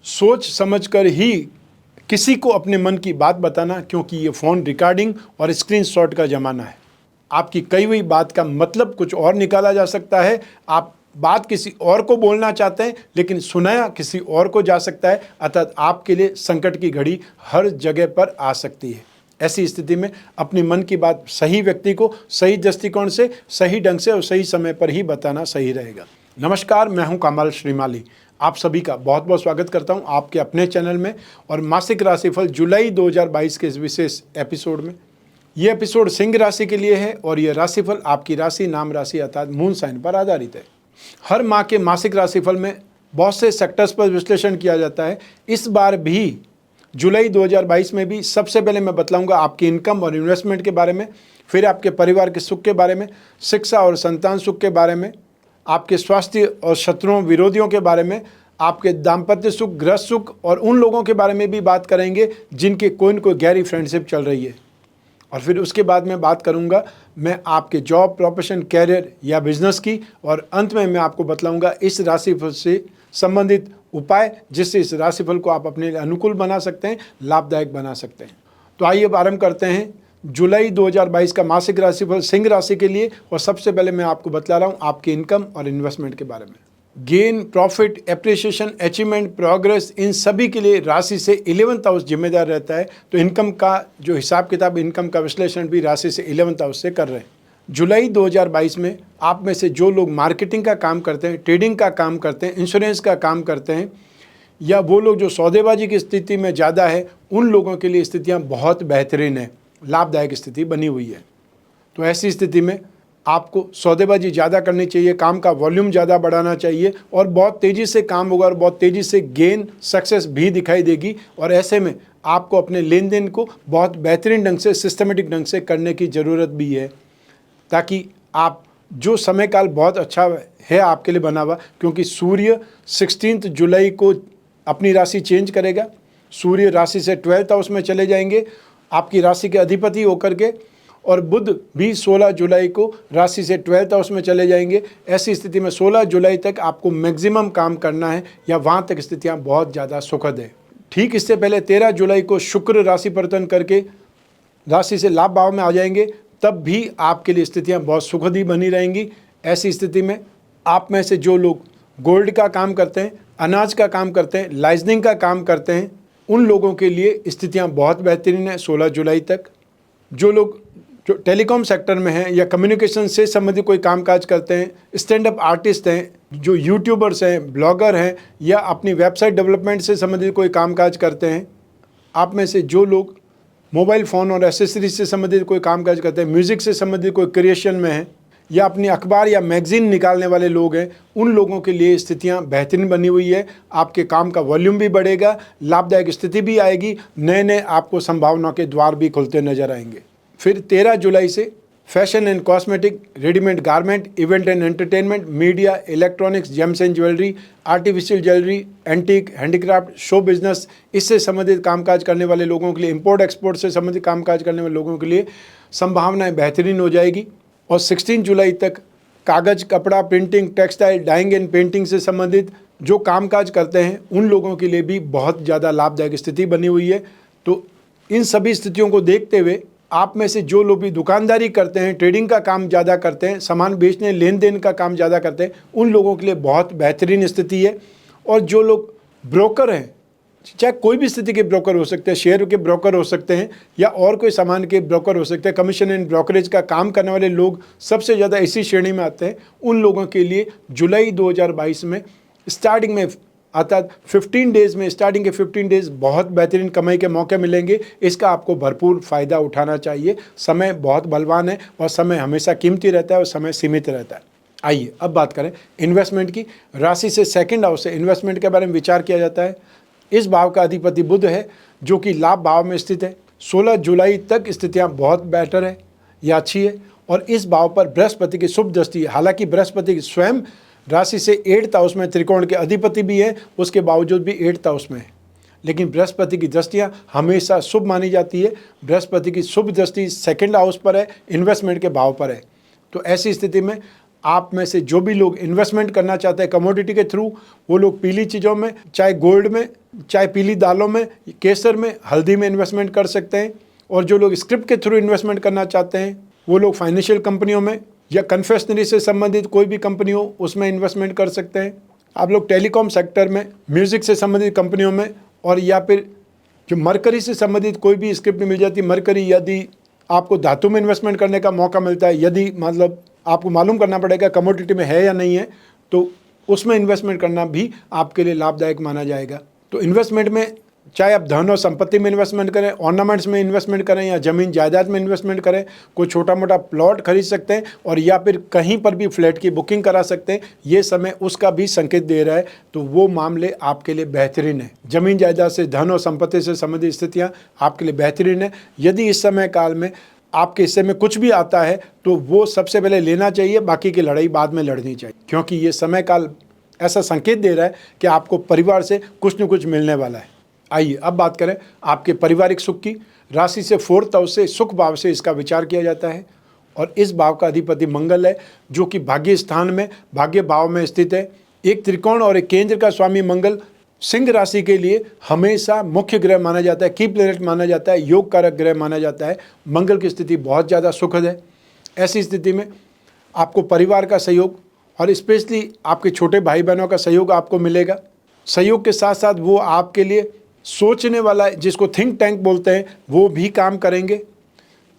सोच समझकर ही किसी को अपने मन की बात बताना, क्योंकि ये फ़ोन रिकॉर्डिंग और स्क्रीनशॉट का ज़माना है। आपकी कही हुई बात का मतलब कुछ और निकाला जा सकता है। आप बात किसी और को बोलना चाहते हैं लेकिन सुनाया किसी और को जा सकता है, अर्थात आपके लिए संकट की घड़ी हर जगह पर आ सकती है। ऐसी स्थिति में अपने मन की बात सही व्यक्ति को सही दृष्टिकोण से, सही ढंग से और सही समय पर ही बताना सही रहेगा। नमस्कार, मैं हूं कमल श्रीमाली। आप सभी का बहुत बहुत स्वागत करता हूं आपके अपने चैनल में और मासिक राशिफल जुलाई 2022 के इस विशेष एपिसोड में। यह एपिसोड सिंह राशि के लिए है और यह राशिफल आपकी राशि, नाम राशि अर्थात मून साइन पर आधारित है। हर माह के मासिक राशिफल में बहुत से सेक्टर्स पर विश्लेषण किया जाता है। इस बार भी जुलाई 2022 में भी सबसे पहले मैं बतलाऊंगा आपकी इनकम और इन्वेस्टमेंट के बारे में, फिर आपके परिवार के सुख के बारे में, शिक्षा और संतान सुख के बारे में, आपके स्वास्थ्य और शत्रुओं विरोधियों के बारे में, आपके दाम्पत्य सुख, गृह सुख और उन लोगों के बारे में भी बात करेंगे जिनके कोई न कोई गहरी फ्रेंडशिप चल रही है। और फिर उसके बाद मैं बात करूंगा मैं आपके जॉब, प्रोफेशन, कैरियर या बिजनेस की, और अंत में मैं आपको बतलाऊंगा इस राशिफल से संबंधित उपाय जिससे इस राशिफल को आप अपने लिए अनुकूल बना सकते हैं, लाभदायक बना सकते हैं। तो आइए अब आरंभ करते हैं जुलाई 2022 का मासिक राशिफल सिंह राशि के लिए। और सबसे पहले मैं आपको बतला रहा हूँ आपके इनकम और इन्वेस्टमेंट के बारे में। Gain, profit, appreciation, achievement, progress, इन सभी के लिए राशि से 11th हाउस जिम्मेदार रहता है। तो इनकम का जो हिसाब किताब, इनकम का विश्लेषण भी राशि से 11th हाउस से कर रहे हैं। जुलाई 2022 में आप में से जो लोग मार्केटिंग का काम करते हैं, ट्रेडिंग का काम करते हैं, इंश्योरेंस का काम करते हैं, या वो लोग जो सौदेबाजी की स्थिति में ज़्यादा है, उन लोगों के लिए स्थितियाँ बहुत बेहतरीन है, लाभदायक स्थिति बनी हुई है। तो ऐसी स्थिति में आपको सौदेबाजी ज़्यादा करनी चाहिए, काम का वॉल्यूम ज़्यादा बढ़ाना चाहिए और बहुत तेज़ी से काम होगा और बहुत तेज़ी से गेन, सक्सेस भी दिखाई देगी। और ऐसे में आपको अपने लेन देन को बहुत बेहतरीन ढंग से, सिस्टमेटिक ढंग से करने की ज़रूरत भी है, ताकि आप जो समय काल बहुत अच्छा है आपके लिए बना हुआ, क्योंकि सूर्य 16 जुलाई को अपनी राशि चेंज करेगा। सूर्य राशि से 12th हाउस में चले जाएंगे आपकी राशि के अधिपति होकर के, और बुध भी 16 जुलाई को राशि से 12th हाउस में चले जाएंगे। ऐसी स्थिति में 16 जुलाई तक आपको मैक्सिमम काम करना है, या वहाँ तक स्थितियाँ बहुत ज़्यादा सुखद है। ठीक इससे पहले 13 जुलाई को शुक्र राशि परिवर्तन करके राशि से लाभ भाव में आ जाएंगे, तब भी आपके लिए स्थितियाँ बहुत सुखद ही बनी रहेंगी। ऐसी स्थिति में आप में से जो लोग गोल्ड का काम करते हैं, अनाज का काम करते हैं, लाइजनिंग का काम करते हैं, उन लोगों के लिए स्थितियाँ बहुत बेहतरीन है 16 जुलाई तक। जो लोग जो टेलीकॉम सेक्टर में हैं या कम्युनिकेशन से संबंधित कोई कामकाज करते हैं, स्टैंड अप आर्टिस्ट हैं, जो यूट्यूबर्स हैं, ब्लॉगर हैं, या अपनी वेबसाइट डेवलपमेंट से संबंधित कोई कामकाज करते हैं, आप में से जो लोग मोबाइल फ़ोन और एसेसरीज से संबंधित कोई कामकाज करते हैं, म्यूज़िक से संबंधित कोई क्रिएशन में हैं, या अपनी अखबार या मैगज़ीन निकालने वाले लोग हैं, उन लोगों के लिए स्थितियां बेहतरीन बनी हुई है। आपके काम का वॉल्यूम भी बढ़ेगा, लाभदायक स्थिति भी आएगी, नए नए आपको संभावनाओं के द्वार भी खुलते नजर आएंगे। फिर 13 जुलाई से fashion and cosmetic, readymade garment, event and entertainment, media, electronics, James and jewellery, artificial jewellery, antique, handicraft, show business, इससे संबंधित कामकाज करने वाले लोगों के लिए, इंपोर्ट एक्सपोर्ट से संबंधित कामकाज करने वाले लोगों के लिए संभावनाएं बेहतरीन हो जाएगी। और 16 जुलाई तक कागज़, कपड़ा, printing, textile, dyeing and painting से संबंधित जो कामकाज करते हैं, उन लोगों के लिए भी बहुत ज़्यादा लाभदायक स्थिति बनी हुई है। तो इन सभी स्थितियों को देखते हुए आप में से जो लोग भी दुकानदारी करते हैं, ट्रेडिंग का काम ज़्यादा करते हैं, सामान बेचने, लेन देन का काम ज़्यादा करते हैं, उन लोगों के लिए बहुत बेहतरीन स्थिति है। और जो लोग ब्रोकर हैं, चाहे कोई भी स्थिति के ब्रोकर हो सकते हैं, शेयर के ब्रोकर हो सकते हैं, या और कोई सामान के ब्रोकर हो सकते हैं, कमीशन एंड ब्रोकरेज का काम करने वाले लोग सबसे ज़्यादा इसी श्रेणी में आते हैं। उन लोगों के लिए जुलाई 2022 में स्टार्टिंग में, अर्थात 15 डेज़ में, स्टार्टिंग के 15 डेज़ बहुत बेहतरीन कमाई के मौके मिलेंगे। इसका आपको भरपूर फ़ायदा उठाना चाहिए। समय बहुत बलवान है और समय हमेशा कीमती रहता है और समय सीमित रहता है। आइए अब बात करें इन्वेस्टमेंट की। राशि से 2nd हाउस से इन्वेस्टमेंट के बारे में विचार किया जाता है। इस भाव का अधिपति बुध है, जो कि लाभ भाव में स्थित है। 16 जुलाई तक स्थितियाँ बहुत बेटर है या अच्छी है। और इस भाव पर बृहस्पति की शुभ दृष्टि है। हालांकि बृहस्पति स्वयं राशि से 8th हाउस में त्रिकोण के अधिपति भी है, उसके बावजूद भी 8th हाउस में है, लेकिन बृहस्पति की दृष्टियाँ हमेशा शुभ मानी जाती है। बृहस्पति की शुभ दृष्टि 2nd हाउस पर है, इन्वेस्टमेंट के भाव पर है। तो ऐसी स्थिति में आप में से जो भी लोग इन्वेस्टमेंट करना चाहते हैं कमोडिटी के थ्रू, वो लोग पीली चीज़ों में, चाहे गोल्ड में, चाहे पीली दालों में, केसर में, हल्दी में इन्वेस्टमेंट कर सकते हैं। और जो लोग स्क्रिप्ट के थ्रू इन्वेस्टमेंट करना चाहते हैं वो लोग फाइनेंशियल कंपनियों में या कन्फेक्शनरी से संबंधित कोई भी कंपनी हो उसमें इन्वेस्टमेंट कर सकते हैं। आप लोग टेलीकॉम सेक्टर में, म्यूज़िक से संबंधित कंपनियों में, और या फिर जो मरकरी से संबंधित कोई भी स्क्रिप्ट मिल जाती है, मरकरी, यदि आपको धातु में इन्वेस्टमेंट करने का मौका मिलता है, यदि मतलब आपको मालूम करना पड़ेगा कमोडिटी में है या नहीं है, तो उसमें इन्वेस्टमेंट करना भी आपके लिए लाभदायक माना जाएगा। तो इन्वेस्टमेंट में चाहे आप धन और संपत्ति में इन्वेस्टमेंट करें, ऑर्नामेंट्स में इन्वेस्टमेंट करें या ज़मीन जायदाद में इन्वेस्टमेंट करें, कोई छोटा मोटा प्लॉट खरीद सकते हैं और या फिर कहीं पर भी फ्लैट की बुकिंग करा सकते हैं, ये समय उसका भी संकेत दे रहा है। तो वो मामले आपके लिए बेहतरीन है। ज़मीन जायदाद से, धन और संपत्ति से संबंधित स्थितियाँ आपके लिए बेहतरीन है। यदि इस समय काल में आपके हिस्से में कुछ भी आता है तो वो सबसे पहले लेना चाहिए, बाकी की लड़ाई बाद में लड़नी चाहिए, क्योंकि ये समय काल ऐसा संकेत दे रहा है कि आपको परिवार से कुछ न कुछ मिलने वाला है। आइए अब बात करें आपके पारिवारिक सुख की। राशि से 4th हाउस से, सुख भाव से इसका विचार किया जाता है और इस भाव का अधिपति मंगल है, जो कि भाग्य स्थान में, भाग्य भाव में स्थित है। एक त्रिकोण और एक केंद्र का स्वामी मंगल सिंह राशि के लिए हमेशा मुख्य ग्रह माना जाता है, की प्लेनेट माना जाता है, योग कारक ग्रह माना जाता है। मंगल की स्थिति बहुत ज़्यादा सुखद है। ऐसी स्थिति में आपको परिवार का सहयोग और स्पेशली आपके छोटे भाई बहनों का सहयोग आपको मिलेगा। सहयोग के साथ साथ वो आपके लिए सोचने वाला, जिसको थिंक टैंक बोलते हैं, वो भी काम करेंगे।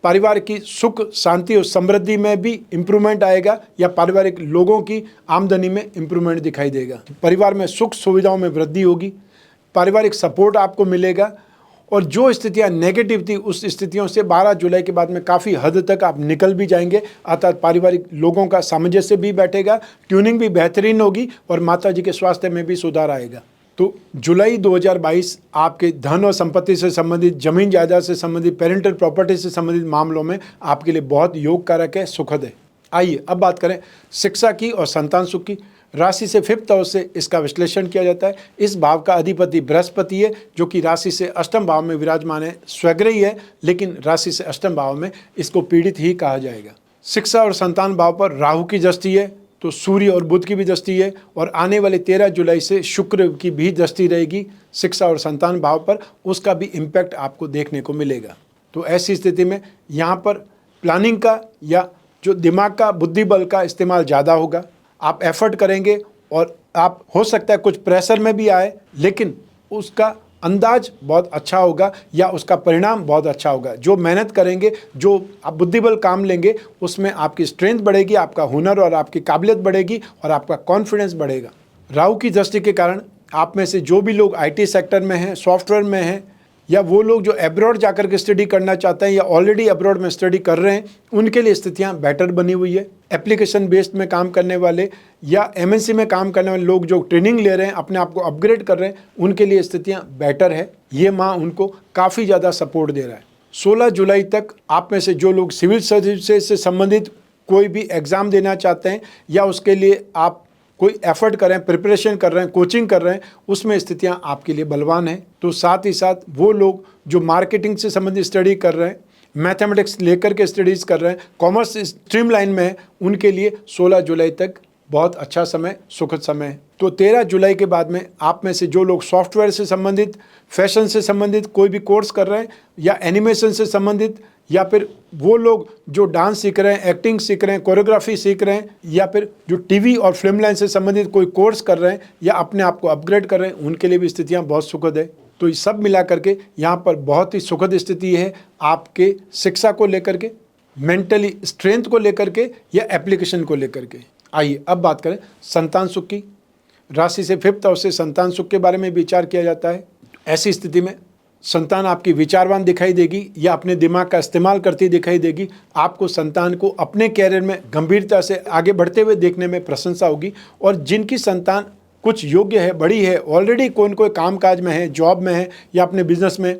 परिवार की सुख, शांति और समृद्धि में भी इम्प्रूवमेंट आएगा या पारिवारिक लोगों की आमदनी में इम्प्रूवमेंट दिखाई देगा। परिवार में सुख सुविधाओं में वृद्धि होगी, पारिवारिक सपोर्ट आपको मिलेगा और जो स्थितियां नेगेटिव थी उस स्थितियों से 12 जुलाई के बाद में काफ़ी हद तक आप निकल भी जाएंगे। अर्थात पारिवारिक लोगों का सामंजस्य भी बैठेगा, ट्यूनिंग भी बेहतरीन होगी और माता जी के स्वास्थ्य में भी सुधार आएगा। तो जुलाई 2022 आपके धन और संपत्ति से संबंधित, जमीन जायदाद से संबंधित, पेरेंटल प्रॉपर्टी से संबंधित मामलों में आपके लिए बहुत योग कारक है, सुखद है। आइए अब बात करें शिक्षा की और संतान सुख की। राशि से 5th हाउस से इसका विश्लेषण किया जाता है। इस भाव का अधिपति बृहस्पति है, जो कि राशि से 8th भाव में विराजमान है, स्वग्रही है, लेकिन राशि से 8th भाव में इसको पीड़ित ही कहा जाएगा। शिक्षा और संतान भाव पर राहु की दृष्टि है, तो सूर्य और बुध की भी दृष्टि है और आने वाले 13 जुलाई से शुक्र की भी दृष्टि रहेगी शिक्षा और संतान भाव पर, उसका भी इम्पैक्ट आपको देखने को मिलेगा। तो ऐसी स्थिति में यहाँ पर प्लानिंग का या जो दिमाग का, बुद्धि बल का इस्तेमाल ज़्यादा होगा। आप एफर्ट करेंगे और आप हो सकता है कुछ प्रेशर में भी आए, लेकिन उसका अंदाज बहुत अच्छा होगा या उसका परिणाम बहुत अच्छा होगा। जो मेहनत करेंगे, जो आप बुद्धिबल काम लेंगे, उसमें आपकी स्ट्रेंथ बढ़ेगी, आपका हुनर और आपकी काबिलियत बढ़ेगी और आपका कॉन्फिडेंस बढ़ेगा। राहु की दृष्टि के कारण आप में से जो भी लोग IT सेक्टर में हैं, सॉफ्टवेयर में हैं, या वो लोग जो एब्रॉड जाकर के स्टडी करना चाहते हैं या ऑलरेडी एब्रॉड में स्टडी कर रहे हैं, उनके लिए स्थितियाँ बेटर बनी हुई है। एप्लीकेशन बेस्ड में काम करने वाले या MNC में काम करने वाले लोग जो ट्रेनिंग ले रहे हैं, अपने आप को अपग्रेड कर रहे हैं, उनके लिए स्थितियाँ बेटर है। ये माह उनको काफ़ी ज़्यादा सपोर्ट दे रहा है। 16 जुलाई तक आप में से जो लोग सिविल सर्विसेज से संबंधित कोई भी एग्ज़ाम देना चाहते हैं या उसके लिए आप कोई एफर्ट कर रहे हैं, प्रिपरेशन कर रहे हैं, कोचिंग कर रहे हैं, उसमें स्थितियां आपके लिए बलवान हैं। तो साथ ही साथ वो लोग जो मार्केटिंग से संबंधित स्टडी कर रहे हैं, मैथमेटिक्स लेकर के स्टडीज़ कर रहे हैं, कॉमर्स स्ट्रीम लाइन में है, उनके लिए 16 जुलाई तक बहुत अच्छा समय, सुखद समय है। तो 13 जुलाई के बाद में आप में से जो लोग सॉफ्टवेयर से संबंधित, फैशन से संबंधित कोई भी कोर्स कर रहे हैं या एनिमेशन से संबंधित, या फिर वो लोग जो डांस सीख रहे हैं, एक्टिंग सीख रहे हैं, कोरियोग्राफी सीख रहे हैं, या फिर जो टीवी और फिल्म लाइन से संबंधित कोई कोर्स कर रहे हैं या अपने आप को अपग्रेड कर रहे हैं, उनके लिए भी स्थितियां बहुत सुखद है। तो ये सब मिला करके यहाँ पर बहुत ही सुखद स्थिति है आपके शिक्षा को लेकर के, मेंटली स्ट्रेंथ को लेकर के या एप्लीकेशन को लेकर के। आइए अब बात करें संतान सुख की। राशि से 5th हाउस से संतान सुख के बारे में विचार किया जाता है। ऐसी स्थिति में संतान आपकी विचारवान दिखाई देगी या अपने दिमाग का इस्तेमाल करती दिखाई देगी। आपको संतान को अपने कैरियर में गंभीरता से आगे बढ़ते हुए देखने में प्रशंसा होगी। और जिनकी संतान कुछ योग्य है, बड़ी है, ऑलरेडी कोई न कोई कामकाज में है, जॉब में है या अपने बिजनेस में,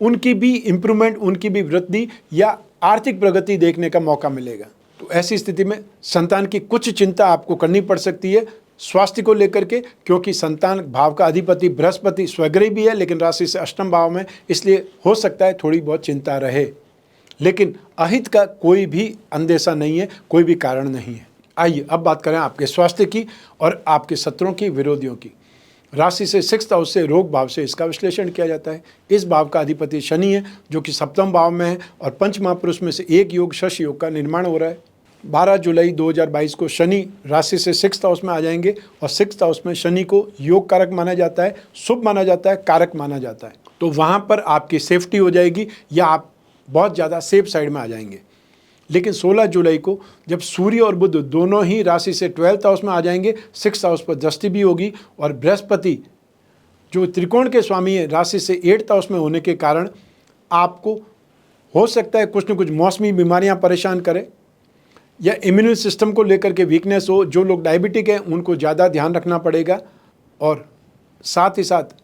उनकी भी इम्प्रूवमेंट, उनकी भी वृद्धि या आर्थिक प्रगति देखने का मौका मिलेगा। तो ऐसी स्थिति में संतान की कुछ चिंता आपको करनी पड़ सकती है स्वास्थ्य को लेकर के, क्योंकि संतान भाव का अधिपति बृहस्पति स्वग्रही भी है, लेकिन राशि से 8th भाव में, इसलिए हो सकता है थोड़ी बहुत चिंता रहे, लेकिन अहित का कोई भी अंदेशा नहीं है, कोई भी कारण नहीं है। आइए अब बात करें आपके स्वास्थ्य की और आपके शत्रुओं की, विरोधियों की। राशि से 6th हाउस से रोग भाव से इसका विश्लेषण किया जाता है। इस भाव का अधिपति शनि है जो कि 7वें भाव में है और पंच महापुरुष में से एक योग शश योग का निर्माण हो रहा है। 12 जुलाई 2022 को शनि राशि से 6th हाउस में आ जाएंगे और 6th हाउस में शनि को योग कारक माना जाता है, शुभ माना जाता है, कारक माना जाता है। तो वहाँ पर आपकी सेफ्टी हो जाएगी या आप बहुत ज़्यादा सेफ साइड में आ जाएंगे। लेकिन 16 जुलाई को जब सूर्य और बुध दोनों ही राशि से 12th हाउस में आ जाएंगे, 6th हाउस पर दृष्टि भी होगी और बृहस्पति जो त्रिकोण के स्वामी है राशि से 8th हाउस में होने के कारण आपको हो सकता है कुछ न कुछ मौसमी बीमारियां परेशान करें या इम्यून सिस्टम को लेकर के वीकनेस हो। जो लोग डायबिटिक हैं उनको ज़्यादा ध्यान रखना पड़ेगा और साथ ही साथ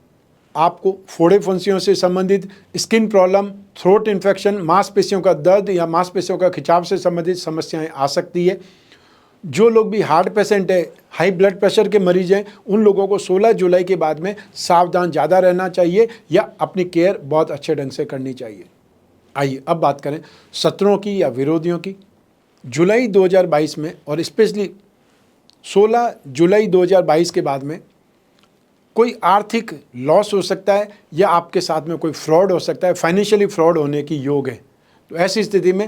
आपको फोड़े फुंसियों से संबंधित स्किन प्रॉब्लम, थ्रोट इन्फेक्शन, मांसपेशियों का दर्द या मांसपेशियों का खिंचाव से संबंधित समस्याएं आ सकती है। जो लोग भी हार्ट पेशेंट है, हाई ब्लड प्रेशर के मरीज हैं, उन लोगों को 16 जुलाई के बाद में सावधान ज़्यादा रहना चाहिए या अपनी केयर बहुत अच्छे ढंग से करनी चाहिए। आइए अब बात करें शत्रुओं की या विरोधियों की। जुलाई 2022 में और स्पेशली 16 जुलाई 2022 के बाद में कोई आर्थिक लॉस हो सकता है या आपके साथ में कोई फ्रॉड हो सकता है, फाइनेंशियली फ्रॉड होने की योग है। तो ऐसी स्थिति में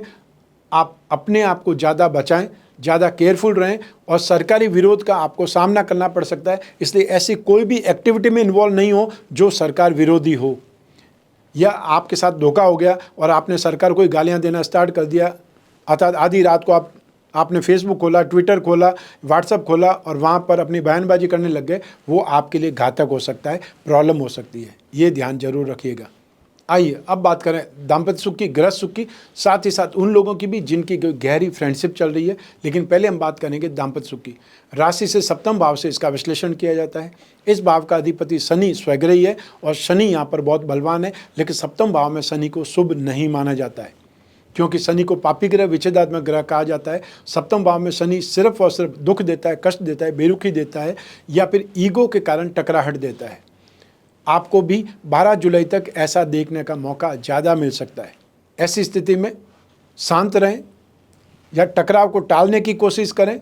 आप अपने आप को ज़्यादा बचाएं, ज़्यादा केयरफुल रहें और सरकारी विरोध का आपको सामना करना पड़ सकता है। इसलिए ऐसी कोई भी एक्टिविटी में इन्वॉल्व नहीं हो जो सरकार विरोधी हो या आपके साथ धोखा हो गया और आपने सरकार को गालियाँ देना स्टार्ट कर दिया, अर्थात आधी रात को आपने फेसबुक खोला, ट्विटर खोला, व्हाट्सएप खोला और वहाँ पर अपनी बयानबाजी करने लग गए, वो आपके लिए घातक हो सकता है, प्रॉब्लम हो सकती है। ये ध्यान जरूर रखिएगा। आइए अब बात करें दाम्पत्य सुख की, गृहस्थ सुख की, साथ ही साथ उन लोगों की भी जिनकी गहरी फ्रेंडशिप चल रही है। लेकिन पहले हम बात करेंगे दाम्पत्य सुख की। राशि से 7वें भाव से इसका विश्लेषण किया जाता है। इस भाव का अधिपति शनि स्वग्रही है और शनि यहाँ पर बहुत बलवान है, लेकिन 7वें भाव में शनि को शुभ नहीं माना जाता है क्योंकि शनि को पापी ग्रह, विच्छेदात्मक ग्रह कहा जाता है। 7वें भाव में शनि सिर्फ और सिर्फ दुख देता है, कष्ट देता है, बेरुखी देता है या फिर ईगो के कारण टकराहट देता है। आपको भी 12 जुलाई तक ऐसा देखने का मौका ज़्यादा मिल सकता है। ऐसी स्थिति में शांत रहें या टकराव को टालने की कोशिश करें,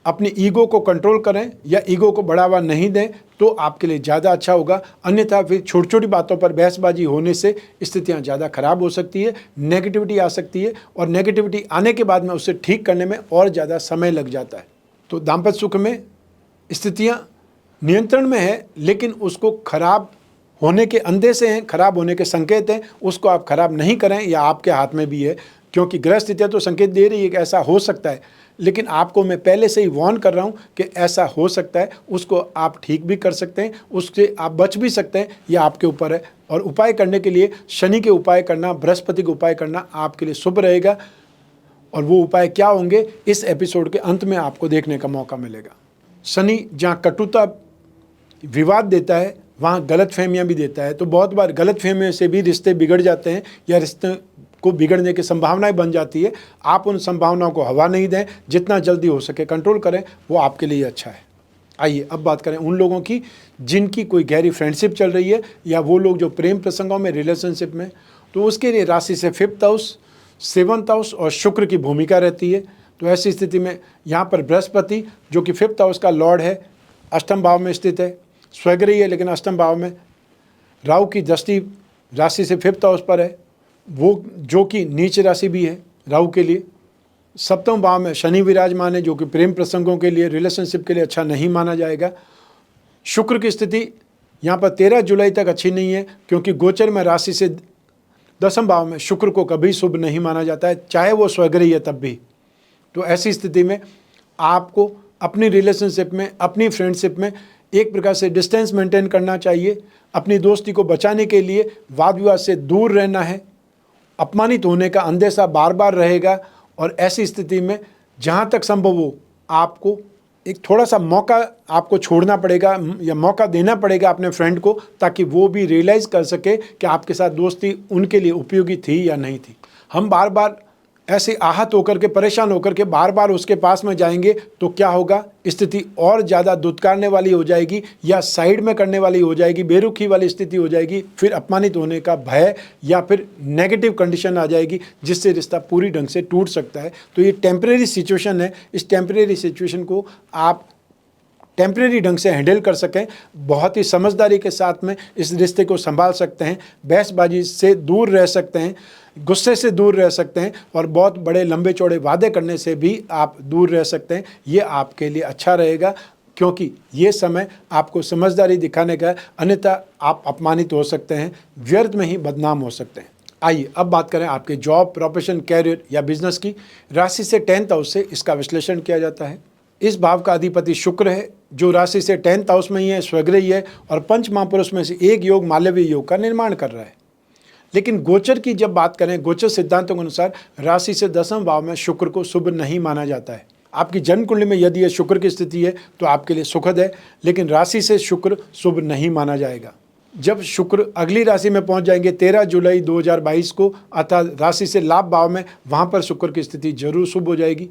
अपनी ईगो को कंट्रोल करें या ईगो को बढ़ावा नहीं दें तो आपके लिए ज़्यादा अच्छा होगा। अन्यथा फिर छोटी छोटी बातों पर बहसबाजी होने से स्थितियां ज़्यादा खराब हो सकती है, नेगेटिविटी आ सकती है और नेगेटिविटी आने के बाद में उसे ठीक करने में और ज़्यादा समय लग जाता है। तो दाम्पत्य सुख में स्थितियां नियंत्रण में है, लेकिन उसको खराब होने के अंदेशे हैं, खराब होने के संकेत हैं, उसको आप खराब नहीं करें या आपके हाथ में भी है क्योंकि ग्रह स्थितियाँ तो संकेत दे रही है कि ऐसा हो सकता है। लेकिन आपको मैं पहले से ही वार्न कर रहा हूँ कि ऐसा हो सकता है, उसको आप ठीक भी कर सकते हैं, उससे आप बच भी सकते हैं, यह आपके ऊपर है। और उपाय करने के लिए शनि के उपाय करना, बृहस्पति के उपाय करना आपके लिए शुभ रहेगा। और वो उपाय क्या होंगे इस एपिसोड के अंत में आपको देखने का मौका मिलेगा। शनि जहाँ कटुता विवाद देता है वहाँ गलतफहमियाँ भी देता है। तो बहुत बार गलतफहमियों से भी रिश्ते बिगड़ जाते हैं या रिश्ते को बिगड़ने की संभावनाएं बन जाती है। आप उन संभावनाओं को हवा नहीं दें, जितना जल्दी हो सके कंट्रोल करें, वो आपके लिए अच्छा है। आइए अब बात करें उन लोगों की जिनकी कोई गहरी फ्रेंडशिप चल रही है या वो लोग जो प्रेम प्रसंगों में, रिलेशनशिप में, तो उसके लिए राशि से 5th हाउस, 7th हाउस और शुक्र की भूमिका रहती है। तो ऐसी स्थिति में यहाँ पर बृहस्पति जो कि 5th हाउस का लॉर्ड है, 8वें भाव में स्थित है, स्वग्रही है लेकिन 8वें भाव में। राहु की दृष्टि राशि से 5th हाउस पर है, वो जो कि नीच राशि भी है राहु के लिए। 7वें भाव में शनि विराजमान है जो कि प्रेम प्रसंगों के लिए, रिलेशनशिप के लिए अच्छा नहीं माना जाएगा। शुक्र की स्थिति यहाँ पर 13 जुलाई तक अच्छी नहीं है क्योंकि गोचर में राशि से 10वें भाव में शुक्र को कभी शुभ नहीं माना जाता है, चाहे वो स्वग्रही है तब भी। तो ऐसी स्थिति में आपको अपनी रिलेशनशिप में, अपनी फ्रेंडशिप में एक प्रकार से डिस्टेंस मेंटेन करना चाहिए। अपनी दोस्ती को बचाने के लिए वाद विवाद से दूर रहना है। अपमानित होने का अंदेशा बार बार रहेगा और ऐसी स्थिति में जहाँ तक संभव हो आपको एक थोड़ा सा मौका आपको छोड़ना पड़ेगा या मौका देना पड़ेगा अपने फ्रेंड को, ताकि वो भी रियलाइज़ कर सके कि आपके साथ दोस्ती उनके लिए उपयोगी थी या नहीं थी। हम बार बार ऐसे आहत होकर के, परेशान होकर के बार बार उसके पास में जाएंगे तो क्या होगा, स्थिति और ज़्यादा दुत्कारने वाली हो जाएगी या साइड में करने वाली हो जाएगी, बेरुखी वाली स्थिति हो जाएगी, फिर अपमानित होने का भय या फिर नेगेटिव कंडीशन आ जाएगी जिससे रिश्ता पूरी ढंग से टूट सकता है। तो ये टेम्परेरी सिचुएशन है, इस टेम्परेरी सिचुएशन को आप टेम्परेरी ढंग से हैंडल कर सकें, बहुत ही समझदारी के साथ में इस रिश्ते को संभाल सकते हैं, बहसबाजी से दूर रह सकते हैं, गुस्से से दूर रह सकते हैं और बहुत बड़े लंबे चौड़े वादे करने से भी आप दूर रह सकते हैं। ये आपके लिए अच्छा रहेगा क्योंकि ये समय आपको समझदारी दिखाने का है, अन्यथा आप अपमानित हो सकते हैं, व्यर्थ में ही बदनाम हो सकते हैं। आइए अब बात करें आपके जॉब, प्रोफेशन, कैरियर या बिजनेस की। राशि से 10th हाउस से इसका विश्लेषण किया जाता है। इस भाव का अधिपति शुक्र है जो राशि से 10th हाउस में ही है, स्वग्रही है और पंच महापुरुष में से एक योग मालवीय योग का निर्माण कर रहा है। लेकिन गोचर की जब बात करें, गोचर सिद्धांतों के अनुसार राशि से 10वें भाव में शुक्र को शुभ नहीं माना जाता है। आपकी जन्म कुंडली में यदि ये शुक्र की स्थिति है तो आपके लिए सुखद है, लेकिन राशि से शुक्र शुभ नहीं माना जाएगा। जब शुक्र अगली राशि में पहुंच जाएंगे 13 जुलाई 2022 को, अर्थात राशि से लाभ भाव में, वहां पर शुक्र की स्थिति जरूर शुभ हो जाएगी।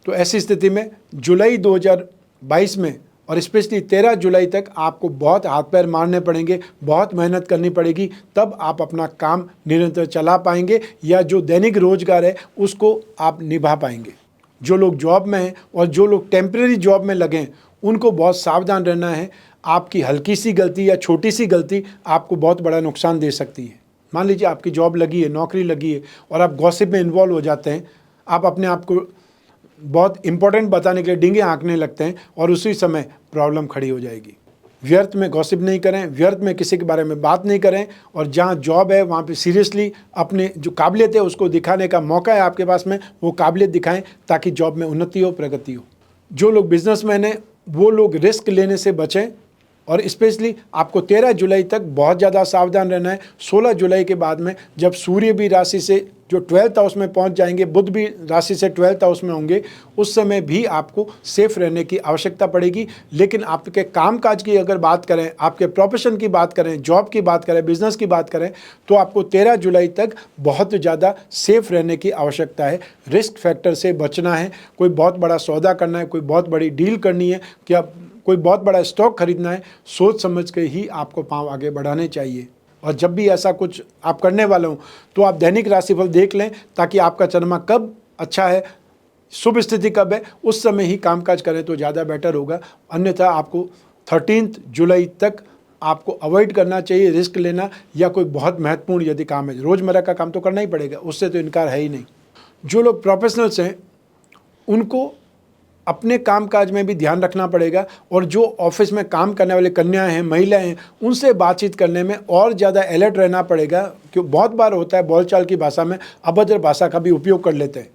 तो ऐसी स्थिति में जुलाई 2022 में और स्पेशली 13 जुलाई तक आपको बहुत हाथ पैर मारने पड़ेंगे, बहुत मेहनत करनी पड़ेगी, तब आप अपना काम निरंतर चला पाएंगे या जो दैनिक रोजगार है उसको आप निभा पाएंगे। जो लोग जॉब में हैं और जो लोग टेम्परेरी जॉब में लगे हैं उनको बहुत सावधान रहना है। आपकी हल्की सी गलती या छोटी सी गलती आपको बहुत बड़ा नुकसान दे सकती है। मान लीजिए आपकी जॉब लगी है, नौकरी लगी है और आप गॉसिप में इन्वॉल्व हो जाते हैं, आप अपने आप को बहुत इंपॉर्टेंट बताने के लिए डींगे हाँकने लगते हैं और उसी समय प्रॉब्लम खड़ी हो जाएगी। व्यर्थ में गॉसिप नहीं करें, व्यर्थ में किसी के बारे में बात नहीं करें और जहाँ जॉब है वहाँ पे सीरियसली अपने जो काबिलियत है उसको दिखाने का मौका है आपके पास में, वो काबिलियत दिखाएं ताकि जॉब में उन्नति हो, प्रगति हो। जो लोग बिजनेसमैन हैं वो लोग रिस्क लेने से बचें और स्पेशली आपको 13 जुलाई तक बहुत ज़्यादा सावधान रहना है। 16 जुलाई के बाद में जब सूर्य भी राशि से जो 12th हाउस में पहुंच जाएंगे, बुध भी राशि से 12th हाउस में होंगे, उस समय भी आपको सेफ रहने की आवश्यकता पड़ेगी। लेकिन आपके कामकाज की अगर बात करें, आपके प्रोफेशन की बात करें, जॉब की बात करें, बिजनेस की बात करें, तो आपको 13 जुलाई तक बहुत ज़्यादा सेफ रहने की आवश्यकता है। रिस्क फैक्टर से बचना है। कोई बहुत बड़ा सौदा करना है, कोई बहुत बड़ी डील करनी है, क्या कोई बहुत बड़ा स्टॉक खरीदना है, सोच समझ के ही आपको पाँव आगे बढ़ाने चाहिए। और जब भी ऐसा कुछ आप करने वाले हो तो आप दैनिक राशिफल देख लें ताकि आपका चंद्रमा कब अच्छा है, शुभ स्थिति कब है, उस समय ही कामकाज करें तो ज़्यादा बेटर होगा। अन्यथा आपको 13 जुलाई तक आपको अवॉइड करना चाहिए रिस्क लेना, या कोई बहुत महत्वपूर्ण यदि काम है, रोज़मर्रा का काम तो करना ही पड़ेगा, उससे तो इनकार है ही नहीं। जो लोग प्रोफेशनल्स हैं उनको अपने कामकाज में भी ध्यान रखना पड़ेगा और जो ऑफिस में काम करने वाले कन्याएं हैं, महिलाएं हैं, उनसे बातचीत करने में और ज़्यादा अलर्ट रहना पड़ेगा। क्यों बहुत बार होता है बोलचाल की भाषा में अभद्र भाषा का भी उपयोग कर लेते हैं,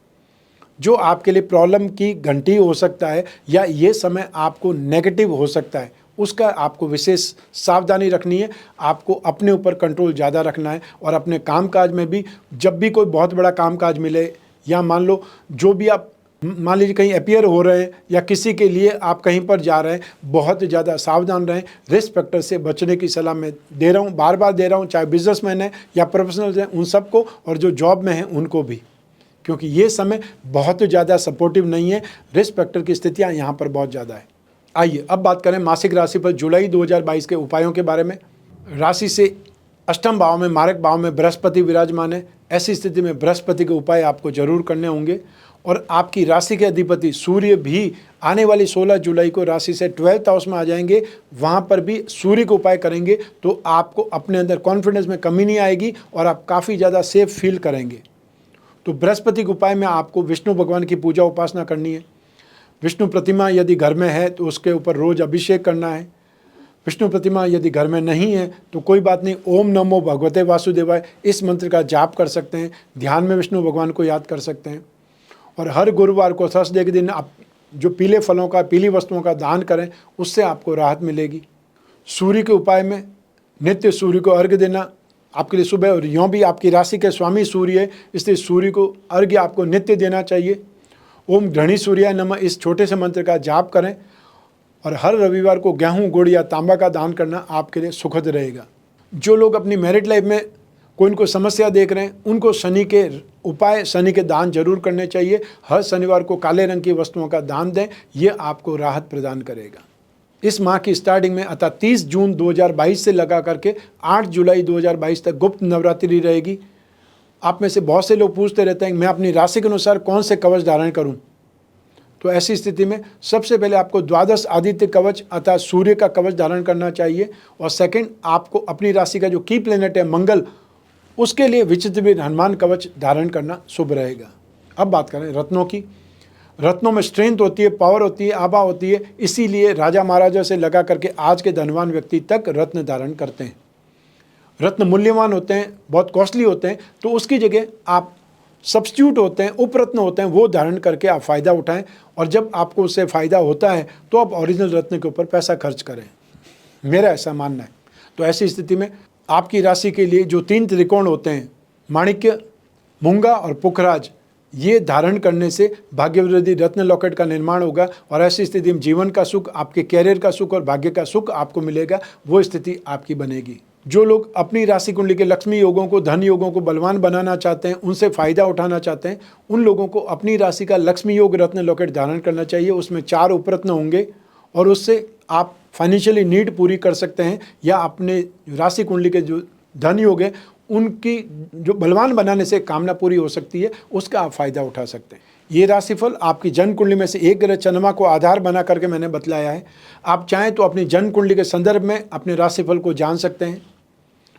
जो आपके लिए प्रॉब्लम की घंटी हो सकता है या ये समय आपको नेगेटिव हो सकता है। उसका आपको विशेष सावधानी रखनी है। आपको अपने ऊपर कंट्रोल ज़्यादा रखना है और अपने कामकाज में भी जब भी कोई बहुत बड़ा कामकाज मिले या मान लो जो भी आप मान लीजिए कहीं अपीयर हो रहे हैं या किसी के लिए आप कहीं पर जा रहे हैं, बहुत ज़्यादा सावधान रहें। रिस्क फैक्टर से बचने की सलाह मैं दे रहा हूँ, बार बार दे रहा हूँ, चाहे बिजनेसमैन हैं या प्रोफेशनल्स हैं उन सबको और जो जॉब में हैं उनको भी, क्योंकि ये समय बहुत ज़्यादा सपोर्टिव नहीं है। रिस्क फैक्टर की स्थितियाँ यहाँ पर बहुत ज़्यादा है। आइए अब बात करें मासिक राशि पर जुलाई 2022 के उपायों के बारे में। राशि से अष्टम भाव में, मारक भाव में बृहस्पति विराजमान है। ऐसी स्थिति में बृहस्पति के उपाय आपको जरूर करने होंगे और आपकी राशि के अधिपति सूर्य भी आने वाली 16 जुलाई को राशि से 12th हाउस में आ जाएंगे। वहाँ पर भी सूर्य के उपाय करेंगे तो आपको अपने अंदर कॉन्फिडेंस में कमी नहीं आएगी और आप काफ़ी ज़्यादा सेफ फील करेंगे। तो बृहस्पति के उपाय में आपको विष्णु भगवान की पूजा उपासना करनी है। विष्णु प्रतिमा यदि घर में है तो उसके ऊपर रोज़ अभिषेक करना है। विष्णु प्रतिमा यदि घर में नहीं है तो कोई बात नहीं, ओम नमो भगवते वासुदेवाय इस मंत्र का जाप कर सकते हैं। ध्यान में विष्णु भगवान को याद कर सकते हैं और हर गुरुवार को थर्सडे के दिन आप जो पीले फलों का, पीली वस्तुओं का दान करें, उससे आपको राहत मिलेगी। सूर्य के उपाय में नित्य सूर्य को अर्घ्य देना आपके लिए सुबह, और यों भी आपकी राशि के स्वामी सूर्य है इसलिए सूर्य को अर्घ्य आपको नित्य देना चाहिए। ओम घृणी सूर्याय नमः इस छोटे से मंत्र का जाप करें और हर रविवार को गेहूं, गुड़ या तांबा का दान करना आपके लिए सुखद रहेगा। जो लोग अपनी मैरिड लाइफ में कोई इनको समस्या देख रहे हैं, उनको शनि के उपाय, शनि के दान जरूर करने चाहिए। हर शनिवार को काले रंग की वस्तुओं का दान दें, ये आपको राहत प्रदान करेगा। इस माह की स्टार्टिंग में अर्थात 30 जून 2022 से लगा करके 8 जुलाई 2022 तक गुप्त नवरात्रि रहेगी। आप में से बहुत से लोग पूछते रहते हैं मैं अपनी राशि के अनुसार कौन से कवच धारण करूं। तो ऐसी स्थिति में सबसे पहले आपको द्वादश आदित्य कवच अर्थात सूर्य का कवच धारण करना चाहिए, और सेकंड आपको अपनी राशि का जो की प्लेनेट है मंगल, उसके लिए विचित्रवीर हनुमान कवच धारण करना शुभ रहेगा। अब बात करें रत्नों की। रत्नों में स्ट्रेंथ होती है, पावर होती है, आभा होती है, इसीलिए राजा महाराजा से लगा करके आज के धनवान व्यक्ति तक रत्न धारण करते हैं। रत्न मूल्यवान होते हैं, बहुत कॉस्टली होते हैं, तो उसकी जगह आप सब्स्टिट्यूट होते हैं, उपरत्न होते हैं, वो धारण करके आप फ़ायदा उठाएं, और जब आपको उससे फ़ायदा होता है तो आप ओरिजिनल रत्न के ऊपर पैसा खर्च करें, मेरा ऐसा मानना है। तो ऐसी स्थिति में आपकी राशि के लिए जो 3 त्रिकोण होते हैं, माणिक्य, मूंगा और पुखराज, ये धारण करने से भाग्यवृद्धि रत्न लॉकेट का निर्माण होगा, और ऐसी स्थिति में जीवन का सुख, आपके कैरियर का सुख और भाग्य का सुख आपको मिलेगा, वो स्थिति आपकी बनेगी। जो लोग अपनी राशि कुंडली के लक्ष्मी योगों को, धन योगों को बलवान बनाना चाहते हैं, उनसे फ़ायदा उठाना चाहते हैं, उन लोगों को अपनी राशि का लक्ष्मी योग रत्न लॉकेट धारण करना चाहिए। उसमें 4 उपरत्न होंगे, और उससे आप फाइनेंशियली नीड पूरी कर सकते हैं, या अपने राशि कुंडली के जो धन योग है उनकी जो बलवान बनाने से कामना पूरी हो सकती है, उसका आप फ़ायदा उठा सकते हैं। ये राशिफल आपकी जन्म कुंडली में से एक ग्रह चंद्रमा को आधार बना करके मैंने बतलाया है। आप चाहें तो अपनी जन्म कुंडली के संदर्भ में अपने राशिफल को जान सकते हैं,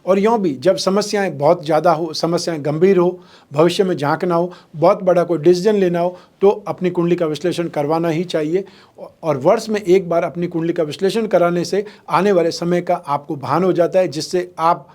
और यूँ भी जब समस्याएं बहुत ज़्यादा हो, समस्याएं गंभीर हो, भविष्य में झांकना हो, बहुत बड़ा कोई डिसीजन लेना हो, तो अपनी कुंडली का विश्लेषण करवाना ही चाहिए। और वर्ष में एक बार अपनी कुंडली का विश्लेषण कराने से आने वाले समय का आपको भान हो जाता है, जिससे आप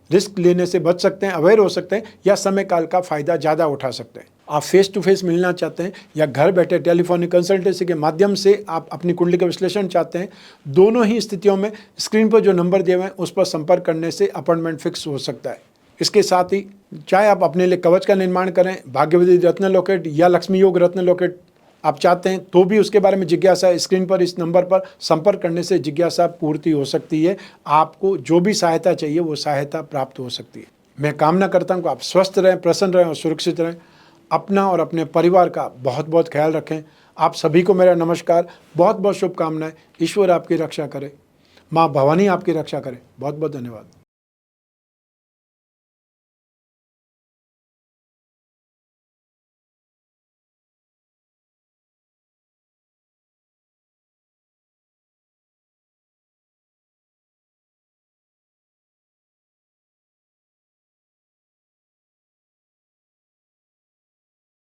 रिस्क लेने से बच सकते हैं, अवेयर हो सकते हैं, या समय काल का फ़ायदा ज़्यादा उठा सकते हैं। आप फेस टू फेस मिलना चाहते हैं या घर बैठे टेलीफोनिक कंसल्टेंसी के माध्यम से आप अपनी कुंडली का विश्लेषण चाहते हैं, दोनों ही स्थितियों में स्क्रीन पर जो नंबर दिए हुए हैं उस पर संपर्क करने से अपॉइंटमेंट फिक्स हो सकता है। इसके साथ ही चाहे आप अपने लिए कवच का निर्माण करें, भाग्यवृद्धि रत्न लॉकेट या लक्ष्मी योग रत्न लॉकेट आप चाहते हैं, तो भी उसके बारे में जिज्ञासा स्क्रीन पर इस नंबर पर संपर्क करने से जिज्ञासा पूर्ति हो सकती है। आपको जो भी सहायता चाहिए वो सहायता प्राप्त हो सकती है। मैं कामना करता हूँ कि आप स्वस्थ रहें, प्रसन्न रहें और सुरक्षित रहें। अपना और अपने परिवार का बहुत बहुत ख्याल रखें। आप सभी को मेरा नमस्कार, बहुत बहुत शुभकामनाएं। ईश्वर आपकी रक्षा करे, माँ भवानी आपकी रक्षा करे। बहुत बहुत धन्यवाद।